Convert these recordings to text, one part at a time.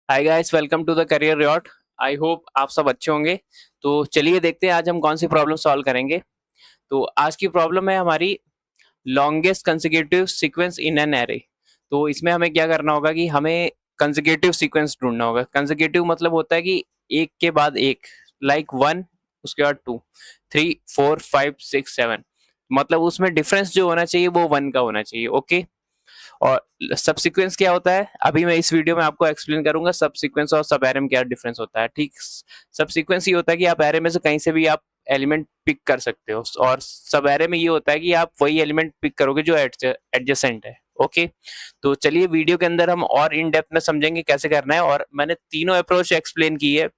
Hi guys, welcome to the career yacht. I hope आप सब अच्छे होंगे। तो चलिए देखते हैं आज हम कौन सी प्रॉब्लम सॉल्व करेंगे। तो आज की प्रॉब्लम है हमारी longest consecutive sequence in an array. तो इसमें हमें क्या करना होगा कि हमें कंसेक्यूटिव सीक्वेंस ढूंढना होगा। कंसेक्यूटिव मतलब होता है कि एक के बाद एक, लाइक वन, उसके बाद two, three, four, five, six, seven. मतलब उसमें डिफरेंस जो होना चाहिए वो वन का होना चाहिए। ओके। और सब सीक्वेंस क्या होता है अभी मैं इस वीडियो में आपको एक्सप्लेन करूंगा। सब सीक्वेंस और सब एरे में क्या डिफरेंस होता है। ठीक। सब सीक्वेंस ये होता है कि आप एरे में से कहीं से भी आप एलिमेंट पिक कर सकते हो, और सब एरे में ये होता है कि आप वही एलिमेंट पिक करोगे जो एडजेसेंट है। ओके। तो चलिए वीडियो के अंदर हम और इन डेप्थ में समझेंगे कैसे करना है। और मैंने तीनों अप्रोच एक्सप्लेन की है,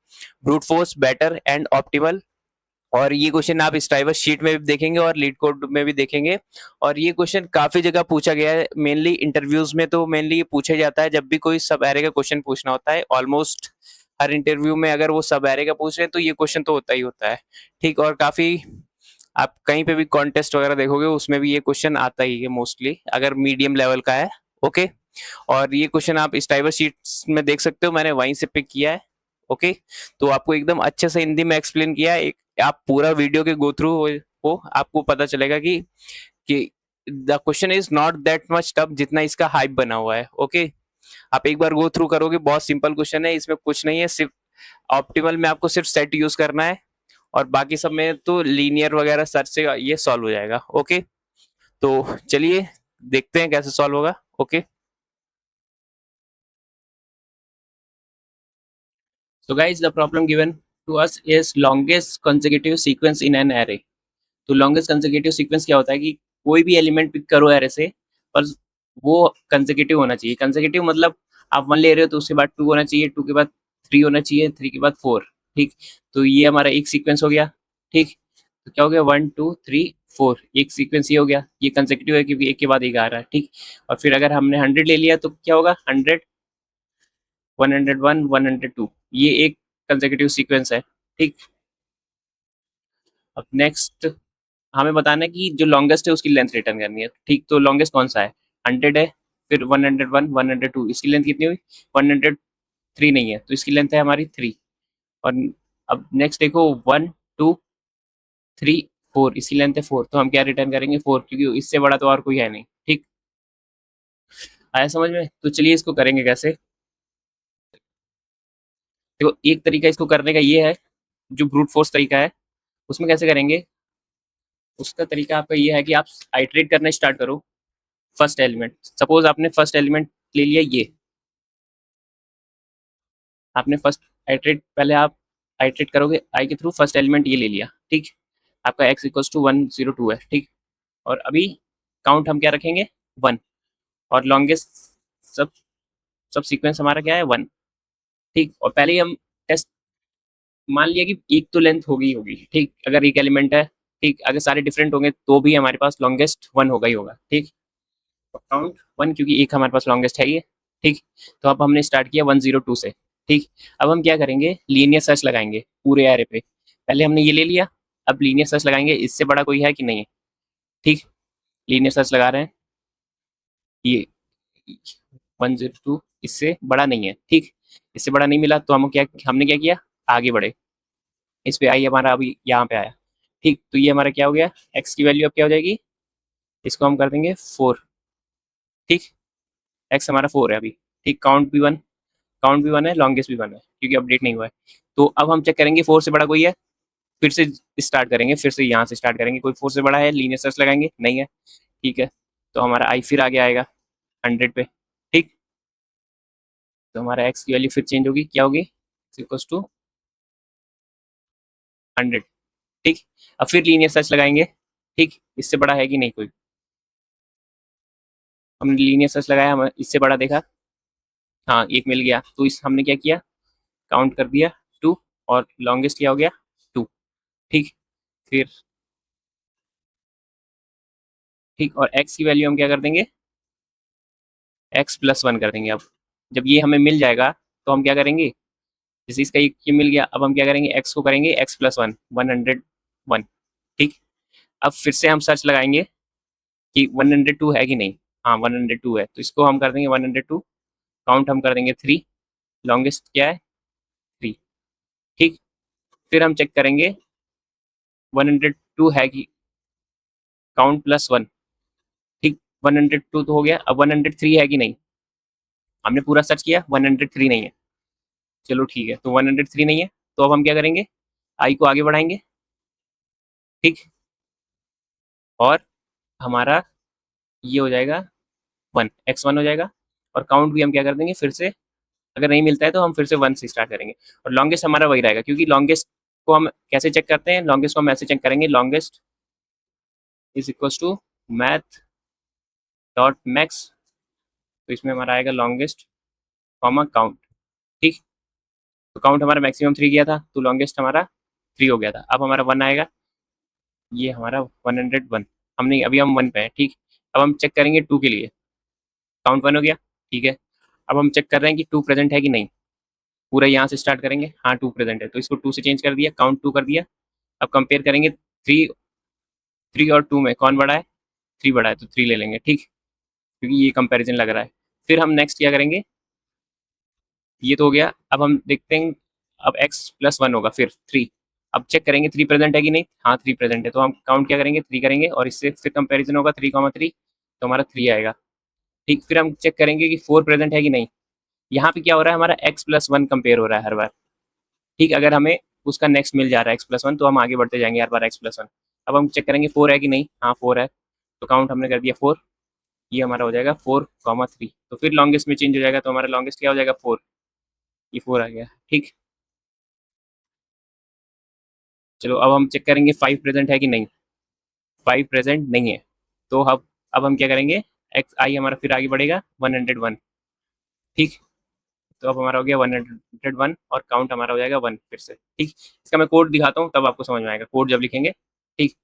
brute force, better and optimal. और ये क्वेश्चन आप स्ट्राइवर शीट में भी देखेंगे और लीड कोड में भी देखेंगे। और ये क्वेश्चन काफी जगह पूछा गया है, मेनली इंटरव्यूज में। तो मेनली ये पूछा जाता है जब भी कोई सब एरे का क्वेश्चन पूछना होता है, ऑलमोस्ट हर इंटरव्यू में अगर वो सब एरे का पूछ रहे हैं तो ये क्वेश्चन तो होता ही होता है। ठीक। और काफी आप कहीं पे भी कॉन्टेस्ट वगैरह देखोगे उसमें भी ये क्वेश्चन आता ही है मोस्टली, अगर मीडियम लेवल का है। ओके। और ये क्वेश्चन आप स्टाइवर शीट्स में देख सकते हो, मैंने वहीं से पिक किया है। ओके। तो आपको एकदम अच्छे से हिंदी में एक्सप्लेन किया है। एक आप पूरा वीडियो के गो थ्रू हो, आपको पता चलेगा कि the question is not that much tough जितना इसका हाइप बना हुआ है। ओके। आप एक बार गो थ्रू करोगे, बहुत सिंपल क्वेश्चन है, इसमें कुछ नहीं है। सिर्फ ऑप्टिमल में आपको सिर्फ सेट यूज करना है, और बाकी सब में तो लीनियर वगैरह सर्च से ये सॉल्व हो जाएगा। ओके। तो चलिए देखते हैं कैसे सॉल्व होगा। Okay. So guys, the problem given to us is longest consecutive sequence in an array. तो longest consecutive sequence क्या होता है कि कोई भी एलिमेंट पिक करो एरे से, और वो कंसेक्यूटिव होना चाहिए। कंसेक्यूटिव मतलब आप वन ले रहे हो तो उसके बाद टू होना चाहिए, टू के बाद थ्री होना चाहिए, थ्री के बाद फोर। ठीक। तो ये हमारा एक सीक्वेंस हो गया। ठीक। तो क्या हो गया, वन टू थ्री फोर, एक सीक्वेंस ये हो गया। ये कंसेक्यूटिव है क्योंकि एक के बाद एक आ रहा है। ठीक। और फिर अगर हमने 100 ले लिया तो क्या होगा, 100, 101, 102, ये एक कंसेक्यूटिव सीक्वेंस है। ठीक। अब नेक्स्ट हमें बताना है कि जो लॉन्गेस्ट है उसकी लेंथ रिटर्न करनी है। ठीक। तो लॉन्गेस्ट कौन सा है, 100 है, फिर 101, 102, इसकी लेंथ कितनी हुई, 103 नहीं है तो इसकी लेंथ है हमारी 3। और अब नेक्स्ट देखो, 1 2 3 4, इसकी लेंथ है 4, तो हम क्या रिटर्न करेंगे, 4, क्योंकि इससे बड़ा तो और कोई है नहीं। ठीक। आया समझ में। तो चलिए इसको करेंगे कैसे। देखो एक तरीका इसको करने का ये है, जो ब्रूट फोर्स तरीका है, उसमें कैसे करेंगे। उसका तरीका आपका ये है कि आप आइट्रेट करना स्टार्ट करो। फर्स्ट एलिमेंट, सपोज आपने फर्स्ट एलिमेंट ले लिया ये, आपने फर्स्ट आइट्रेट, पहले आप आइट्रेट करोगे आई के थ्रू, फर्स्ट एलिमेंट ये ले लिया। ठीक। आपका x इक्वल्स टू 102 है। ठीक। और अभी काउंट हम क्या रखेंगे, वन। और लॉन्गेस्ट सब सब सीक्वेंस हमारा क्या है, वन। ठीक। और पहले ही हम टेस्ट मान लिया कि एक तो लेंथ होगी ही होगी। ठीक। अगर एक एलिमेंट है, ठीक, अगर सारे डिफरेंट होंगे तो भी हमारे पास लॉन्गेस्ट वन होगा ही होगा। ठीक। काउंट वन, क्योंकि एक हमारे पास लॉन्गेस्ट है ये। ठीक। तो अब हमने स्टार्ट किया 102 से। ठीक। अब हम क्या करेंगे, लीनियर सर्च लगाएंगे पूरे एरे पे। पहले हमने ये ले लिया, अब लीनियर सर्च लगाएंगे इससे बड़ा कोई है कि नहीं है। ठीक। लीनियर सर्च लगा रहे हैं, ये 102 इससे बड़ा नहीं है। ठीक। इससे बड़ा नहीं मिला तो हमने क्या किया, आगे बढ़े। इस पे आई हमारा अभी यहाँ पे आया। ठीक। तो ये हमारा क्या हो गया, एक्स की वैल्यू अब क्या हो जाएगी, इसको हम कर देंगे 4। ठीक। एक्स हमारा 4 है अभी। ठीक। काउंट भी वन है, लॉन्गेस्ट भी वन है क्योंकि अपडेट नहीं हुआ है। तो अब हम चेक करेंगे 4 से बड़ा कोई है, फिर से स्टार्ट करेंगे, फिर से यहाँ से स्टार्ट करेंगे, कोई 4 से बड़ा है, लीनियर सर्च लगाएंगे, नहीं है। ठीक है। तो हमारा आई फिर आगे आएगा 100 पे। ठीक। तो हमारा एक्स की वैल्यू फिर चेंज होगी, क्या होगी, इक्वल्स टू 100। ठीक। अब फिर लीनियर सर्च लगाएंगे। ठीक। इससे बड़ा है कि नहीं कोई, हमने लीनियर सर्च लगाया, हम इससे बड़ा देखा, हाँ एक मिल गया, तो इस हमने क्या किया, काउंट कर दिया 2, और लॉन्गेस्ट क्या हो गया, 2। ठीक। फिर ठीक, और एक्स की वैल्यू हम क्या कर देंगे, एक्स प्लस वन कर देंगे। अब जब ये हमें मिल जाएगा तो हम क्या करेंगे, जैसे इसका ये मिल गया, अब हम क्या करेंगे, एक्स को करेंगे एक्स प्लस वन, 101। ठीक। अब फिर से हम सर्च लगाएंगे कि 102 है कि नहीं, हाँ 102 है, तो इसको हम कर देंगे 102, काउंट हम कर देंगे 3, लॉन्गेस्ट क्या है, 3। ठीक, फिर हम चेक करेंगे 102 है कि काउंट प्लस 1। ठीक, 102 तो हो गया, अब 103 है कि नहीं। हमने पूरा सर्च किया, 103 नहीं है। चलो ठीक है, तो 103 नहीं है, तो अब हम क्या करेंगे, आई को आगे बढ़ाएंगे। ठीक, और हमारा ये हो जाएगा 1 हो जाएगा, और काउंट भी हम क्या कर देंगे फिर से, अगर नहीं मिलता है तो हम फिर से 1 से स्टार्ट करेंगे। और लॉन्गेस्ट हमारा वही रहेगा, क्योंकि लॉन्गेस्ट को हम कैसे चेक करते हैं, लॉन्गेस्ट को हम ऐसे चेक करेंगे, longest is equals to math dot max. तो इसमें हमारा आएगा लॉन्गेस्ट कॉमा काउंट। ठीक, तो काउंट हमारा मैक्सिमम 3 गया था, तो लॉन्गेस्ट हमारा 3 हो गया था। अब हमारा 1 आएगा, ये हमारा 101। हमने अभी हम 1 पे हैं। ठीक, अब हम चेक करेंगे 2 के लिए, काउंट 1 हो गया। ठीक है, अब हम चेक कर रहे हैं कि 2 प्रेजेंट है कि नहीं। पूरा यहाँ से स्टार्ट करेंगे, हाँ 2 प्रेजेंट है, तो इसको 2 से चेंज कर दिया, काउंट 2 कर दिया। अब कंपेयर करेंगे 3 और 2 में कौन बड़ा है, 3 बड़ा है, तो 3 ले लेंगे। ठीक, क्योंकि ये कंपैरिजन लग रहा है। फिर हम नेक्स्ट क्या करेंगे, ये तो हो गया। अब हम देखते हैं, अब x प्लस 1 होगा, फिर 3। अब चेक करेंगे 3 प्रेजेंट है कि नहीं, हाँ 3 प्रेजेंट है, तो हम काउंट क्या करेंगे, 3 करेंगे, और इससे फिर कंपैरिजन होगा 3,3, तो हमारा 3 आएगा। ठीक, फिर हम चेक करेंगे कि 4 प्रेजेंट है कि नहीं। यहाँ पे क्या हो रहा है, हमारा x प्लस 1 कंपेयर हो रहा है हर बार। ठीक, अगर हमें उसका नेक्स्ट मिल जा रहा है x प्लस 1, तो हम आगे बढ़ते जाएंगे हर बार x प्लस 1। अब हम चेक करेंगे 4 है कि नहीं, हाँ 4 है, तो काउंट हमने कर दिया 4। ये हमारा हो जाएगा 4,3, तो फिर लॉन्गेस्ट में चेंज हो जाएगा, तो हमारा लॉन्गेस्ट क्या हो जाएगा, 4। ये 4 आ गया। ठीक, चलो अब हम चेक करेंगे 5 प्रेजेंट है कि नहीं। 5 प्रेजेंट नहीं है, तो अब हम क्या करेंगे, एक्स आई हमारा फिर आगे बढ़ेगा 101। ठीक, तो अब हमारा हो गया 101, और काउंट हमारा हो जाएगा 1 फिर से। ठीक, इसका मैं कोड दिखाता हूँ, तब आपको समझ में आएगा कोड जब लिखेंगे। ठीक,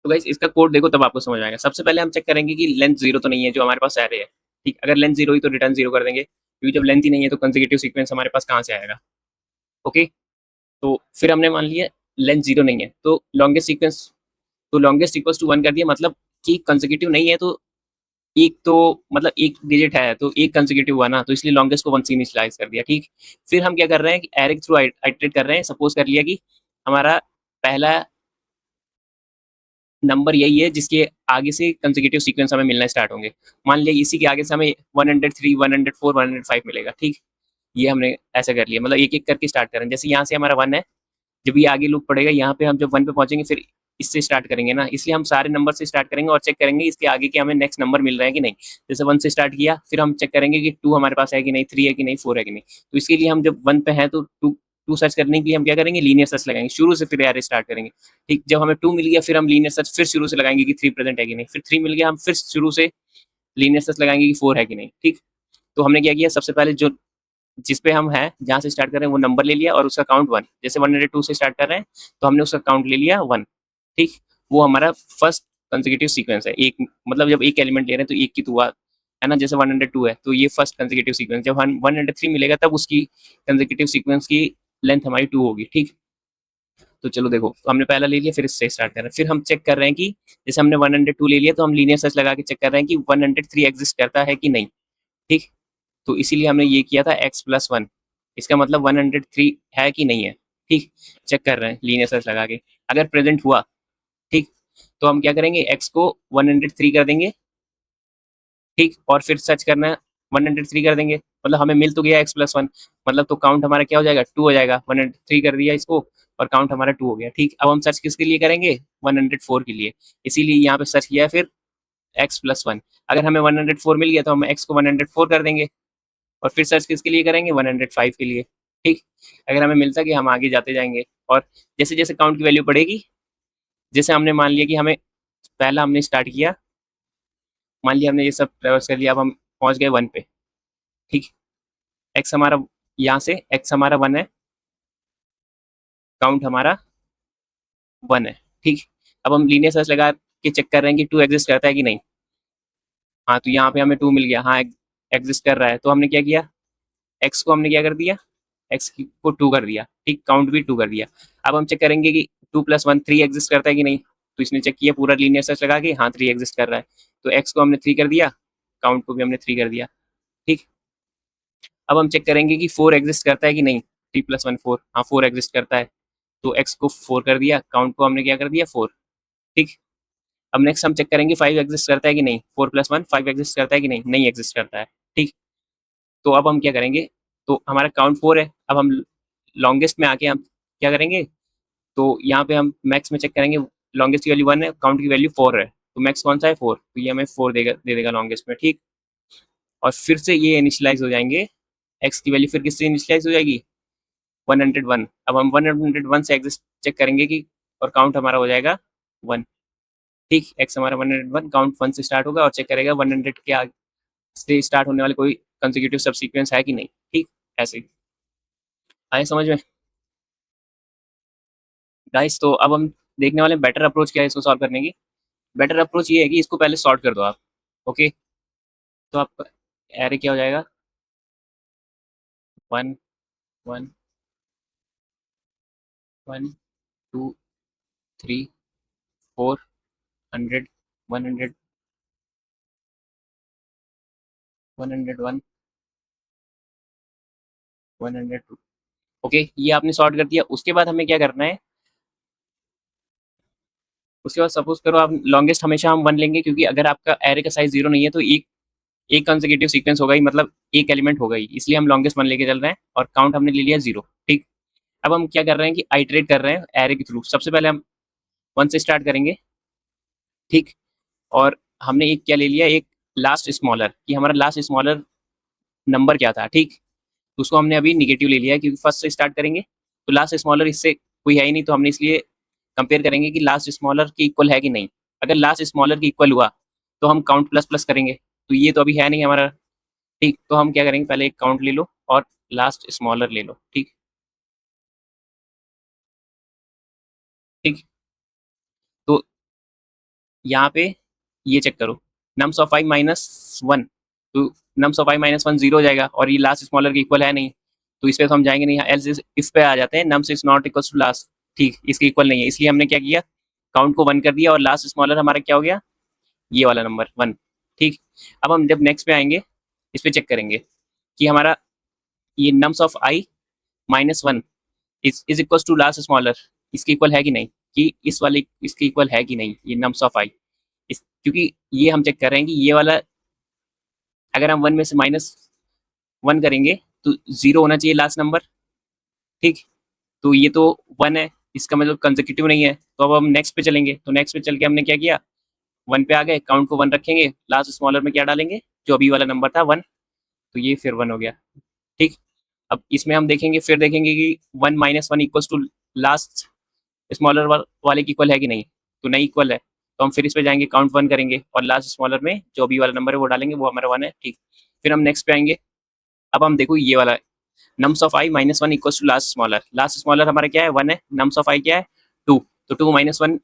तो गाइस इसका कोड देखो, तब आपको समझ में आएगा। सबसे पहले हम चेक करेंगे कि लेंथ 0 तो नहीं है जो हमारे पास एरे है। ठीक, अगर लेंथ 0 हुई तो रिटर्न 0 कर देंगे, क्योंकि जब लेंथ ही नहीं है तो कंसेक्यूटिव सीक्वेंस हमारे पास कहाँ से आएगा। ओके, तो फिर हमने मान लिया लेंथ 0 नहीं है, तो लॉन्गेस्ट सीक्वेंस, तो लॉन्गेस्ट इक्वल्स टू 1 कर दिया, मतलब कि कंसेक्यूटिव नहीं है, तो एक तो मतलब एक डिजिट है, तो एक कंसेक्यूटिव हुआ ना, तो इसलिए लॉन्गेस्ट को 1 से इनिशियलाइज कर दिया। ठीक, फिर हम क्या कर रहे हैं कि एरे थ्रू आइटरेट कर रहे हैं। सपोज कर लिया कि हमारा पहला नंबर यही है जिसके आगे से कंसेक्यूटिव सीक्वेंस हमें मिलना स्टार्ट होंगे। मान लिया इसी के आगे से हमें 103, 104, 105 मिलेगा। ठीक, ये हमने ऐसा कर लिया, मतलब एक एक करके स्टार्ट करें। जैसे यहाँ से हमारा 1 है, जब ये आगे लूप पड़ेगा, यहाँ पे हम जब 1 पे पहुंचेंगे फिर इससे स्टार्ट करेंगे ना, इसलिए हम सारे नंबर से स्टार्ट करेंगे और चेक करेंगे इसके आगे के हमें नेक्स्ट नंबर मिल रहे हैं कि नहीं। जैसे 1 से स्टार्ट किया, फिर हम चेक करेंगे कि 2 हमारे पास है कि नहीं, 3 है कि नहीं, 4 है कि नहीं। तो इसके लिए हम जब 1 पे हैं तो 2 सर्च करने के लिए हम क्या करेंगे, लीनियर सर्च लगाएंगे शुरू से, फिर एरे स्टार्ट करेंगे। ठीक, जब हमें 2 मिल गया, फिर हम लीनियर सर्च फिर शुरू से लगाएंगे कि 3 प्रेजेंट है कि नहीं, फिर 3 मिल गया, हम फिर शुरू से लीनियर सर्च लगाएंगे कि 4 है कि नहीं। ठीक, तो हमने क्या किया, सबसे पहले जो जिस पे हम हैं, जहाँ से स्टार्ट कर रहे हैं वो नंबर ले लिया, और उसका काउंट 1। जैसे 102 से स्टार्ट कर रहे हैं, तो हमने उसका काउंट ले लिया 1। ठीक, वो हमारा फर्स्ट कंसेक्यूटिव सीक्वेंस है। एक मतलब जब एक एलिमेंट ले रहे हैं तो एक की तो हुआ है ना, जैसे 102 है तो ये फर्स्ट कंसेक्यूटिव सीक्वेंस। जब हम 103 मिलेगा तब उसकी कंसेक्यूटिव सीक्वेंस की लेंथ हमारी 2 होगी। ठीक, तो चलो देखो, तो हमने पहला ले लिया, फिर इससे स्टार्ट कर रहे हैं। फिर हम चेक कर रहे हैं कि जैसे हमने 102 ले लिया, तो हम लीनियर सर्च लगा के चेक कर रहे हैं कि 103 एग्जिस्ट करता है कि नहीं। ठीक, तो इसीलिए हमने ये किया था एक्स प्लस 1, इसका मतलब 103 है कि नहीं है। ठीक, चेक कर रहे हैं लीनियर सर्च लगा के, अगर प्रेजेंट हुआ, ठीक, तो हम क्या करेंगे, एक्स को 103 कर देंगे। ठीक, और फिर सर्च करना है, 103 कर देंगे, मतलब हमें मिल तो गया एक्स प्लस 1, मतलब तो काउंट हमारा क्या हो जाएगा, 2 हो जाएगा। 103 कर दिया इसको, और काउंट हमारा 2 हो गया। ठीक, अब हम सर्च किसके लिए करेंगे, 104 के लिए, इसीलिए यहाँ पे सर्च किया है फिर एक्स प्लस 1। अगर हमें 104 मिल गया तो हम एक्स को 104 कर देंगे, और फिर सर्च किसके लिए करेंगे, 105 के लिए। ठीक, अगर हमें मिलता कि हम आगे जाते जाएंगे, और जैसे जैसे काउंट की वैल्यू बढ़ेगी, जैसे हमने मान लिया कि हमें पहला हमने स्टार्ट किया, मान लिया हमने ये सब ट्रेवर्स कर लिया, अब हम पहुंच गए 1 पे। ठीक, एक्स हमारा यहाँ से एक्स हमारा 1 है, काउंट हमारा 1 है। ठीक, अब हम लीनियर सर्च लगा के चेक कर रहे हैं कि 2 एग्जिस्ट करता है कि नहीं। हाँ, तो यहाँ पे हमें 2 मिल गया, हाँ एग्जिस्ट कर रहा है, तो हमने क्या किया, एक्स को हमने क्या कर दिया, एक्स को 2 कर दिया, ठीक, काउंट भी 2 कर दिया। अब हम चेक करेंगे कि 2 + 1 3 एग्जिस्ट करता है कि नहीं। तो इसने चेक किया पूरा लीनियर सर्च लगा के, हाँ 3 एग्जिस्ट कर रहा है। तो एक्स को हमने 3 कर दिया, काउंट को भी हमने 3 कर दिया, ठीक। अब हम चेक करेंगे कि 4 एग्जिस्ट करता है कि नहीं। 3 + 1 4, हाँ 4 एग्जिस्ट करता है। तो एक्स को 4 कर दिया, काउंट को हमने क्या कर दिया 4, ठीक। अब नेक्स्ट हम चेक करेंगे 5 एग्जिस्ट करता है कि नहीं। 4 + 1 5 एग्जिस्ट करता है कि नहीं, नहीं एग्जिस्ट करता है, ठीक। तो अब हम क्या करेंगे, तो हमारा काउंट 4 है। अब हम लॉन्गेस्ट में आके हम क्या करेंगे, तो यहाँ पे हम मैक्स में चेक करेंगे, लॉन्गेस्ट की वैल्यू 1 है, काउंट की वैल्यू 4 है, तो मैक्स कौन सा है 4, तो ये हमें 4 दे देगा लॉन्गेस्ट में, ठीक। और फिर से ये इनिशियलाइज हो जाएंगे, एक्स की वैल्यू फिर किससे इनिशियलाइज हो जाएगी, 101। अब हम 101 से एग्जिस्ट चेक करेंगे कि, और काउंट हमारा हो जाएगा 1, ठीक। एक्स हमारा 101, काउंट 1 से स्टार्ट होगा और चेक करेगा 100 के आगे से स्टार्ट होने वाले कोई कंसेक्यूटिव सब सीक्वेंस है कि नहीं, ठीक। ऐसे ही आए समझ में गाइस। तो अब हम देखने वाले बेटर अप्रोच क्या है इसको सॉल्व करने की। बेटर अप्रोच ये है कि इसको पहले सॉर्ट कर दो आप, ओके। तो आपका एरे क्या हो जाएगा, 1 1 1 2 3 4 100 100 101 102, ओके। ये आपने सॉर्ट कर दिया। उसके बाद हमें क्या करना है, उसके बाद सपोज करो आप लॉन्गेस्ट हमेशा हम 1 लेंगे, क्योंकि अगर आपका एरे का साइज 0 नहीं है तो एक एक कंसेक्यूटिव सीक्वेंस होगा ही, मतलब एक एलिमेंट होगा ही, इसलिए हम लॉन्गेस्ट 1 लेके चल रहे हैं और काउंट हमने ले लिया 0, ठीक। अब हम क्या कर रहे हैं कि आइटरेट कर रहे हैं एरे के थ्रू। सबसे पहले हम 1 से स्टार्ट करेंगे, ठीक। और हमने एक क्या ले लिया, एक लास्ट स्मॉलर, कि हमारा लास्ट स्मॉलर नंबर क्या था, ठीक। तो उसको हमने अभी निगेटिव ले लिया है, क्योंकि फर्स्ट से स्टार्ट करेंगे तो लास्ट स्मॉलर इससे कोई है ही नहीं, तो हमने इसलिए कंपेयर करेंगे कि लास्ट स्मॉलर के इक्वल है कि नहीं। अगर लास्ट स्मॉलर के इक्वल हुआ तो हम काउंट प्लस प्लस करेंगे, तो ये तो अभी है नहीं हमारा, ठीक। तो हम क्या करेंगे, पहले एक काउंट ले लो और लास्ट स्मॉलर ले लो, ठीक, ठीक। तो यहाँ पे ये चेक करो, नम्स ऑफ आई -1, तो नम्स ऑफ आई -1 0 हो जाएगा, और ये लास्ट स्मॉलर के इक्वल है नहीं, तो इस पे तो हम जाएंगे नहीं। एल्स इस पे आ जाते हैं, nums is not equal to last, ठीक, इसके इक्वल नहीं है, इसलिए हमने क्या किया, काउंट को 1 कर दिया और लास्ट स्मॉलर हमारा क्या हो गया, ये वाला नंबर 1, ठीक। अब हम जब नेक्स्ट पे आएंगे, इस पे चेक करेंगे कि हमारा ये nums of i -1 is equal to last smaller, इसके इक्वल है कि नहीं, कि इस वाले इसके इक्वल है कि नहीं, ये नम्स ऑफ आई क्योंकि ये हम चेक कर रहे हैं कि ये वाला, अगर हम 1 में से -1 करेंगे तो 0 होना चाहिए लास्ट नंबर, ठीक। तो ये तो 1 है, इसका मतलब कंसेक्यूटिव नहीं है। तो अब हम नेक्स्ट पे चलेंगे, तो नेक्स्ट पे चल के हमने क्या किया, 1 पे आ गए, काउंट को 1 रखेंगे, लास्ट स्मॉलर में क्या डालेंगे, जो अभी वाला नंबर था 1, तो ये फिर 1 हो गया, ठीक। अब इसमें हम देखेंगे, फिर देखेंगे कि 1 -1 इक्वल्स टू लास्ट स्मॉलर वाले की इक्वल है कि नहीं, तो नहीं इक्वल है, तो हम फिर इस पे जाएंगे, काउंट 1 करेंगे और लास्ट स्मॉलर में जो अभी वाला नंबर है वो डालेंगे, वो हमारा 1 है, ठीक। फिर हम नेक्स्ट पे आएंगे। अब हम देखो ये वाला nums of i -1 equals to last smaller हमारा क्या है, 1 है, नम्स ऑफ आई क्या है 2, तो 2 -1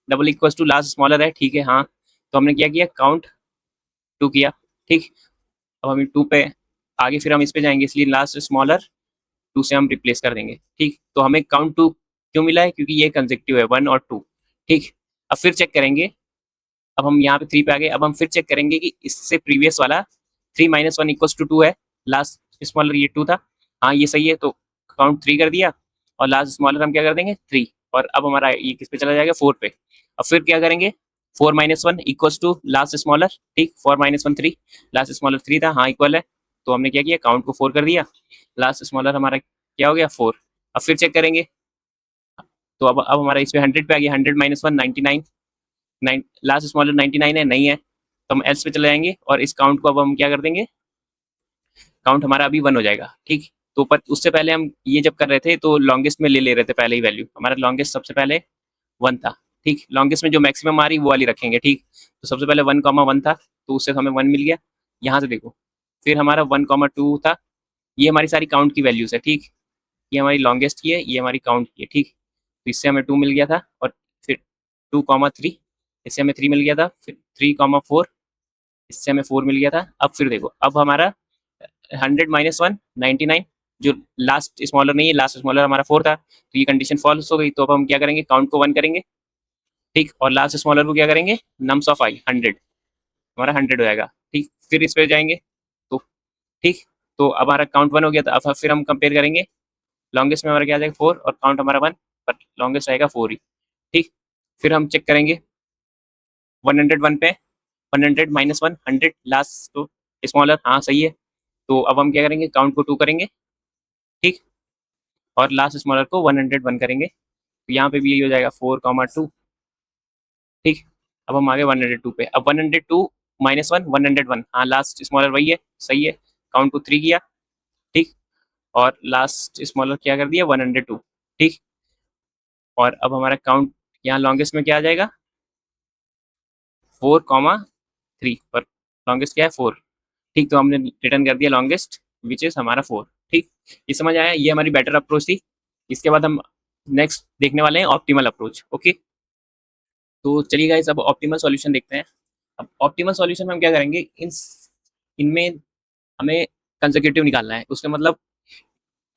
double equals to last smaller है, ठीक है, हाँ। तो हमने क्या किया, काउंट 2 किया, ठीक। अब हम 2 पे आगे, फिर हम इस पे जाएंगे, इसलिए लास्ट स्मॉलर 2 से हम रिप्लेस कर देंगे, ठीक। तो हमें काउंट 2 क्यों मिला है, क्योंकि ये कंसेक्टिव है 1 और 2, ठीक। अब फिर चेक करेंगे, अब हम यहाँ पे 3 पे आ गए, अब हम फिर चेक करेंगे कि इससे प्रीवियस वाला 3 -1 इक्वल्स टू 2 है, लास्ट स्मॉलर ये 2 था, हाँ ये सही है, तो काउंट 3 कर दिया और लास्ट स्मॉलर हम क्या कर देंगे 3, और अब हमारा ये किस पे चला जाएगा 4 पे। अब फिर क्या करेंगे, 4 -1 इक्वल्स टू लास्ट स्मॉलर, ठीक, 4 -1 3, लास्ट स्मॉलर 3 था, हाँ इक्वल है, तो हमने क्या किया, काउंट को 4 कर दिया, लास्ट स्मॉलर हमारा क्या हो गया 4। अब फिर चेक करेंगे, तो अब हमारा इस पे 100 पे आ गया, 100 -1 99, लास्ट स्मॉलर 99 है, नहीं है, तो हम एल्स पे चले जाएंगे और इस काउंट को अब हम क्या कर देंगे, काउंट हमारा अभी 1 हो जाएगा, ठीक। तो पर उससे पहले हम ये जब कर रहे थे तो लॉन्गेस्ट में ले रहे थे पहले ही वैल्यू, हमारा लॉन्गेस्ट सबसे पहले 1 था, ठीक। लॉन्गेस्ट में जो मैक्सिमम आ रही वो वाली रखेंगे, ठीक। तो सबसे पहले 1, 1 था, तो उससे हमें 1 मिल गया, यहाँ से देखो। फिर हमारा 1, 2 था, ये हमारी सारी काउंट की वैल्यूज है, ठीक। ये हमारी लॉन्गेस्ट की है, ये हमारी काउंट की है, ठीक। तो इससे हमें 2 मिल गया था, और फिर 2, 3, इससे हमें 3 मिल गया था, फिर 3, 4, इससे हमें 4 मिल गया था। अब फिर देखो, अब हमारा 100 माइनस 1 99, जो लास्ट स्मॉलर नहीं है, लास्ट स्मॉलर हमारा 4 था, तो ये कंडीशन फॉल्स हो गई। तो अब हम क्या करेंगे, काउंट को 1 करेंगे, ठीक, और लास्ट स्मॉलर को क्या करेंगे, नम्स ऑफ आई 100, हमारा 100 हो जाएगा, ठीक। फिर इस पे जाएंगे, तो ठीक, तो अब हमारा काउंट 1 हो गया था। अब फिर हम कंपेयर करेंगे, लॉन्गेस्ट में हमारा क्या आ जाएगा 4 और काउंट हमारा 1, पर लॉन्गेस्ट आएगा 4 ही, ठीक। फिर हम चेक करेंगे 101 पे, 100 माइनस 1 100, लास्ट तो स्मॉलर, हाँ सही है। तो अब हम क्या करेंगे, काउंट को 2 करेंगे, ठीक, और लास्ट स्मॉलर को 101 करेंगे, तो यहाँ पे भी यही हो जाएगा 4, 2, ठीक। अब हम आगे 102 पे, अब 102 माइनस 1 101, हाँ लास्ट स्मॉलर वही है, सही है। काउंट को 3 किया, ठीक, और लास्ट स्मॉलर क्या कर दिया 102, ठीक। और अब हमारा काउंट यहाँ लॉन्गेस्ट में क्या आ जाएगा 4, 3, पर लॉन्गेस्ट क्या है 4, ठीक। तो हमने रिटर्न कर दिया लॉन्गेस्ट विच इज हमारा 4, ठीक। ये समझ आया, ये हमारी बेटर अप्रोच थी। इसके बाद हम नेक्स्ट देखने वाले हैं ऑप्टिमल अप्रोच, ओके। तो चलिए गाइस, अब ऑप्टिमल सॉल्यूशन देखते हैं। अब ऑप्टिमल सॉल्यूशन में हम क्या करेंगे, इनमें हमें कंसेक्यूटिव निकालना है, उसका मतलब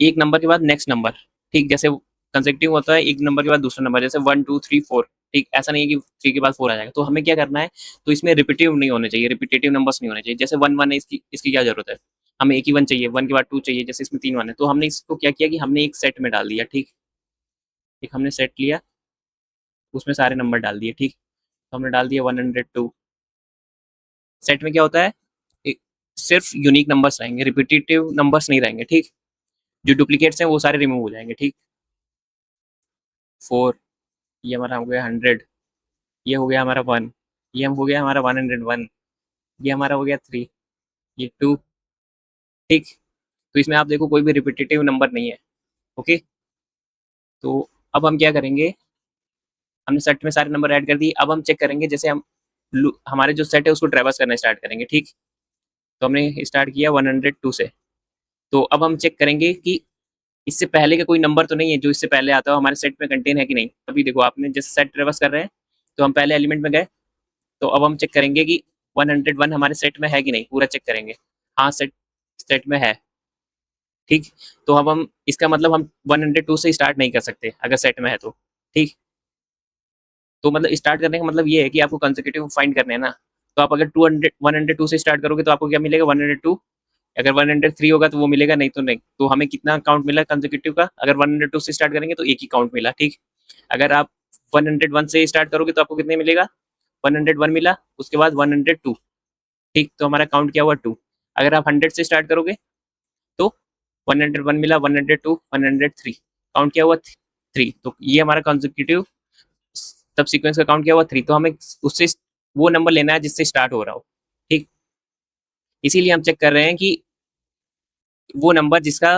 एक नंबर के बाद नेक्स्ट नंबर, ठीक। जैसे कंसेक्यूटिव होता है एक नंबर के बाद दूसरा नंबर, जैसे 1 2 3 4, ठीक। ऐसा नहीं है कि 3 के बाद 4 आ जाएगा। तो हमें क्या करना है, तो इसमें रिपीटिव नहीं होने चाहिए, रिपीटेटिव नंबर्स नहीं होने चाहिए। जैसे 1 1 है, इसकी क्या जरूरत है, हमें एक ही 1 चाहिए, 1 के बाद 2 चाहिए, जैसे इसमें 3 1 है। तो हमने इसको क्या किया कि हमने एक सेट में डाल दिया, ठीक। एक हमने सेट लिया, उसमें सारे नंबर डाल दिए, ठीक। तो हमने डाल दिया 102। सेट में क्या होता है, सिर्फ यूनिक नंबर्स रहेंगे, रिपीटेटिव नंबर्स नहीं रहेंगे, ठीक। जो डुप्लीकेट्स हैं वो सारे रिमूव हो जाएंगे, ठीक। 4, ये हमारा हो गया 100, ये हो गया हमारा 1, ये हम हो गया हमारा 101, ये हमारा हो गया 3, ये 2, ठीक। तो इसमें आप देखो कोई भी रिपीटेटिव नंबर नहीं है, ओके। तो अब हम क्या करेंगे, हमने सेट में सारे नंबर ऐड कर दिए। अब हम चेक करेंगे, जैसे हम हमारे जो सेट है उसको ट्रेवर्स करना स्टार्ट करेंगे, ठीक। तो हमने स्टार्ट किया 102 से। तो अब हम चेक करेंगे कि इससे पहले का कोई नंबर तो नहीं है जो इससे पहले आता हो हमारे सेट में कंटेन है कि नहीं। अभी देखो आपने जैसे सेट ट्रेवर्स कर रहे हैं, तो हम पहले एलिमेंट में गए, तो अब हम चेक करेंगे कि 101 हमारे सेट में है कि नहीं, पूरा चेक करेंगे। हाँ, सेट सेट में है, ठीक। तो अब हम इसका मतलब हम 102 से स्टार्ट नहीं कर सकते अगर सेट में है तो, ठीक। तो मतलब स्टार्ट करने का मतलब ये है कि आपको कंसेक्यूटिव फाइंड करने हैं ना। तो आप अगर 200 102 से स्टार्ट करोगे तो आपको क्या मिलेगा 102, अगर 103 होगा तो वो मिलेगा, नहीं तो नहीं। तो हमें कितना काउंट मिला कंसेक्यूटिव का, अगर 102 से स्टार्ट करेंगे तो एक ही काउंट मिला, ठीक। अगर आप 101 से स्टार्ट करोगे तो आपको कितने मिलेगा, 101 मिला, उसके बाद 102, ठीक। तो हमारा काउंट क्या हुआ 2। अगर आप 100 से स्टार्ट करोगे तो 101 मिला, 102, 103, काउंट क्या हुआ 3। तो ये हमारा कंसेक्यूटिव तब सीक्वेंस का काउंट क्या हुआ 3। तो हमें उससे वो नंबर लेना है जिससे स्टार्ट हो रहा हो, ठीक। इसीलिए हम चेक कर रहे हैं कि वो नंबर जिसका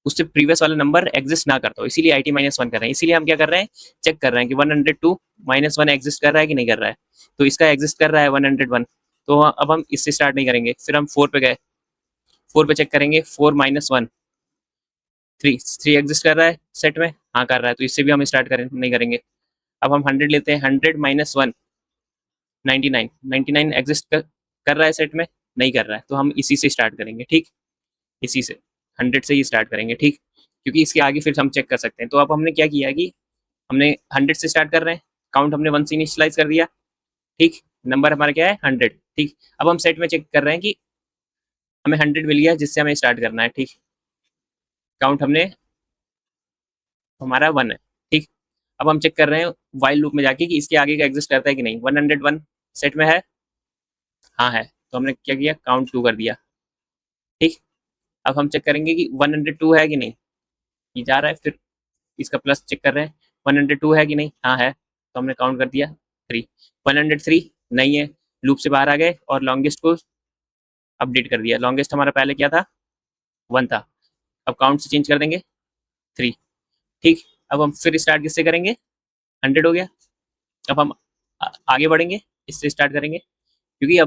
उससे प्रीवियस वाला नंबर एग्जिस्ट ना करता हो, इसीलिए आई टी माइनस 1 कर रहे हैं। इसीलिए हम क्या कर रहे हैं, चेक कर रहे हैं कि 102 माइनस 1 एग्जिस्ट कर रहा है कि नहीं कर रहा है। तो इसका एग्जिस्ट कर रहा है 101, तो अब हम इससे स्टार्ट नहीं करेंगे। फिर हम 4 पे गए, 4 पे चेक करेंगे, 4 माइनस 1 3, 3 एग्जिस्ट कर रहा है सेट में, हाँ कर रहा है, तो इससे भी हम स्टार्ट करें नहीं करेंगे। अब हम 100 लेते हैं, 100 माइनस 1 99, 99 एग्जिस्ट कर रहा है सेट में, नहीं कर रहा है, तो हम इसी से स्टार्ट करेंगे, ठीक। इसी से 100 से ही स्टार्ट करेंगे, ठीक। क्योंकि इसके आगे फिर हम चेक कर सकते हैं। तो अब हमने क्या किया कि हमने 100 से स्टार्ट कर रहे हैं, काउंट हमने 1 से इनिशियलाइज कर दिया, ठीक। नंबर हमारा क्या है 100, ठीक। अब हम सेट में चेक कर रहे हैं कि हमें 100 मिल गया जिससे हमें स्टार्ट करना है, ठीक। काउंट हमने हमारा 1 है, ठीक। अब हम चेक कर रहे हैं वाइल लूप में जाके कि इसके आगे का एग्जिस्ट करता है कि नहीं। 101 सेट में है, हाँ है, तो हमने क्या किया काउंट 2 कर दिया, ठीक। अब हम चेक करेंगे कि 102 है कि नहीं, ये जा रहा है, फिर इसका प्लस चेक कर रहे हैं 102 है कि नहीं, हाँ है, तो हमने काउंट कर दिया 3। 103 नहीं है, लूप से बाहर आ गए और लॉन्गेस्ट को अपडेट कर दिया। लॉन्गेस्ट हमारा पहले क्या था 1 था, अब काउंट से चेंज कर देंगे 3, ठीक। अब हम फिर स्टार्ट किससे करेंगे, 100 हो गया। अब हम आगे बढ़ेंगे, इससे स्टार्ट करेंगे, क्योंकि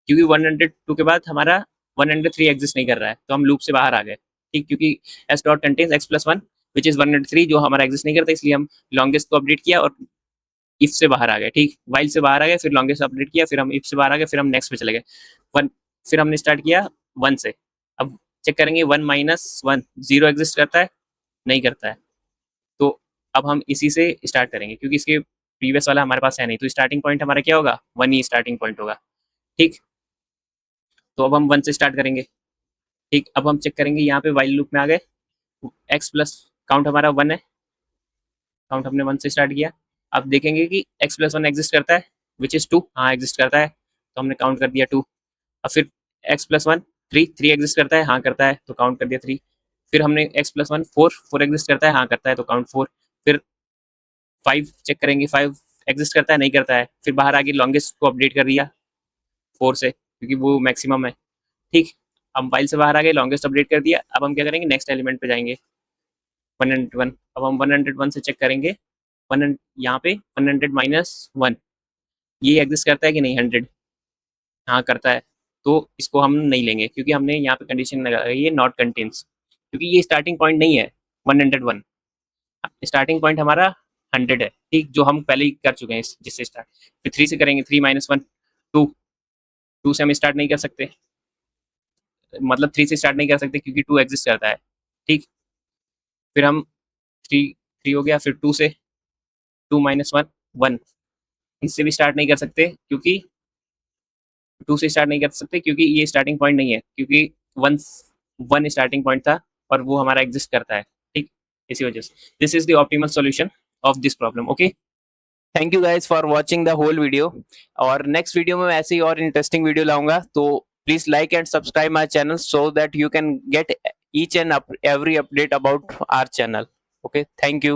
102 के बाद हमारा 103 एग्जिस्ट नहीं कर रहा है, तो हम लूप से बाहर आ गए, ठीक। क्योंकि S dot contains x plus 1 which is 103 जो हमारा एग्जिस्ट नहीं करता, इसलिए हम लॉन्गेस्ट को अपडेट किया और इफ से बाहर आ गए, ठीक। वाइल से बाहर आ गए, फिर लॉन्गेस्ट अपडेट किया, फिर हम इफ से बाहर आ गए, फिर हम नेक्स्ट पे चले गए 1। फिर हमने स्टार्ट किया 1 से, चेक करेंगे 1 माइनस 1 0 एग्जिस्ट करता है, नहीं करता है। तो अब हम इसी से स्टार्ट करेंगे क्योंकि इसके प्रीवियस वाला हमारे पास है नहीं, तो स्टार्टिंग पॉइंट हमारा क्या होगा, 1 ही स्टार्टिंग पॉइंट होगा। ठीक, तो अब हम 1 से स्टार्ट करेंगे। ठीक, अब हम चेक करेंगे यहाँ पे वाइल लूप में आ गए, एक्स प्लस काउंट हमारा 1 है, काउंट हमने 1 से स्टार्ट किया। अब देखेंगे कि एक्स प्लस 1 एग्जिस्ट करता है, विच इज 2, हाँ एग्जिस्ट करता है, तो हमने काउंट कर दिया 2। अब फिर एक्स प्लस 1 3 एग्जिस्ट करता है, हाँ करता है, तो काउंट कर दिया 3। फिर हमने एक्स प्लस 1 4 एग्जिस्ट करता है, हाँ करता है, तो काउंट 4। फिर 5 चेक करेंगे, 5 एग्जिस्ट करता है, नहीं करता है। फिर बाहर आगे लॉन्गेस्ट को अपडेट कर दिया 4 से, क्योंकि वो मैक्सिमम है। ठीक, हम फाइल से बाहर आ गए, लॉन्गेस्ट अपडेट कर दिया। अब हम क्या करेंगे, नेक्स्ट एलिमेंट पे जाएंगे 101। अब हम 101 से चेक करेंगे, 100 यहाँ पे 100 माइनस 1 ये एग्जिस्ट करता है कि नहीं, 100 हाँ करता है, तो इसको हम नहीं लेंगे क्योंकि हमने यहाँ पे कंडीशन लगाई है नॉट कंटेन्स, क्योंकि ये स्टार्टिंग पॉइंट नहीं है 101, स्टार्टिंग पॉइंट हमारा 100 है। ठीक, जो हम पहले ही कर चुके हैं जिससे स्टार्ट। फिर 3 से करेंगे, 3 माइनस 1 2, 2 से हम स्टार्ट नहीं कर सकते, मतलब 3 से स्टार्ट नहीं कर सकते क्योंकि 2 एग्जिस्ट करता है। ठीक, फिर हम 3 हो गया, फिर 2 से 2 माइनस 1 1, इससे भी स्टार्ट नहीं कर सकते क्योंकि 2 से स्टार्ट नहीं कर सकते क्योंकि ये स्टार्टिंग पॉइंट नहीं है, क्योंकि 1 स्टार्टिंग पॉइंट था और वो हमारा एग्जिस्ट करता है। ठीक, इसी वजह से this is the optimal solution of this problem. Okay, thank you guys for watching the whole video, और नेक्स्ट वीडियो में ऐसे ही और इंटरेस्टिंग वीडियो लाऊंगा, तो please like and subscribe my channel so that you can get each and every update about our channel. Okay, thank you.